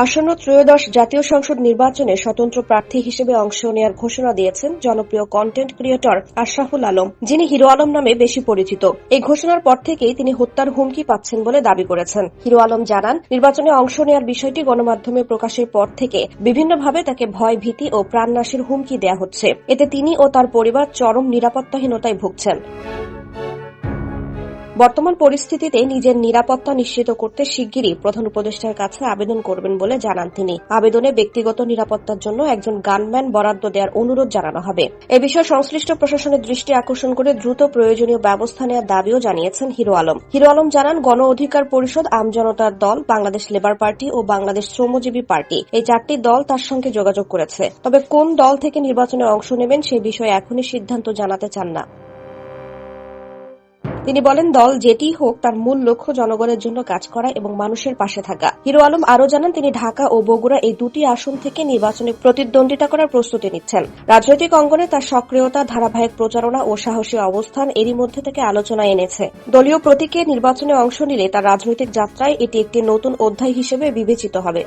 আসন্ন ত্রয়োদশ জাতীয় সংসদ নির্বাচনে স্বতন্ত্র প্রার্থী হিসেবে অংশ নেওয়ার ঘোষণা দিয়েছেন জনপ্রিয় কন্টেন্ট ক্রিয়েটর আশরাফুল আলম, যিনি হিরো আলম নামে বেশি পরিচিত। এই ঘোষণার পর থেকেই তিনি হত্যার হুমকি পাচ্ছেন বলে দাবি করেছেন। হিরো আলম জানান, নির্বাচনে অংশ নেওয়ার বিষয়টি গণমাধ্যমে প্রকাশের পর থেকে বিভিন্নভাবে তাকে ভয়, ভীতি ও প্রাণনাশের হুমকি দেয়া হচ্ছে। এতে তিনি ও তার পরিবার চরম নিরাপত্তাহীনতায় ভুগছেন। বর্তমান পরিস্থিতিতে নিজের নিরাপত্তা নিশ্চিত করতে শিগগিরই প্রধান উপদেষ্টার কাছে আবেদন করবেন বলে জানান তিনি। আবেদনে ব্যক্তিগত নিরাপত্তার জন্য একজন গানম্যান বরাদ্দ দেওয়ার অনুরোধ জানানো হবে। এ বিষয়ে সংশ্লিষ্ট প্রশাসনের দৃষ্টি আকর্ষণ করে দ্রুত প্রয়োজনীয় ব্যবস্থা নেওয়ার দাবিও জানিয়েছেন হিরো আলম। হিরো আলম জানান, গণ অধিকার পরিষদ, আমজনতার দল, বাংলাদেশ লেবার পার্টি ও বাংলাদেশ শ্রমজীবী পার্টি, এই 4টি দল তার সঙ্গে যোগাযোগ করেছে। তবে কোন দল থেকে নির্বাচনে অংশ নেবেন সে বিষয়ে এখনই সিদ্ধান্ত জানাতে চান না। তিনি বলেন, দল যেটিই হোক তার মূল লক্ষ্য জনগণের জন্য কাজ করা এবং মানুষের পাশে থাকা। হিরো আলম আরও জানান, তিনি ঢাকা ও বগুড়া এই দুটি আসন থেকে নির্বাচনে প্রতিদ্বন্দ্বিতা করার প্রস্তুতি নিচ্ছেন। রাজনৈতিক অঙ্গনে তার সক্রিয়তা, ধারাবাহিক প্রচারণা ও সাহসী অবস্থান এরই মধ্যে থেকে আলোচনায় এনেছে। দলীয় প্রতীকে নির্বাচনে অংশ নিলে তার রাজনৈতিক যাত্রায় এটি একটি নতুন অধ্যায় হিসেবে বিবেচিত হবে।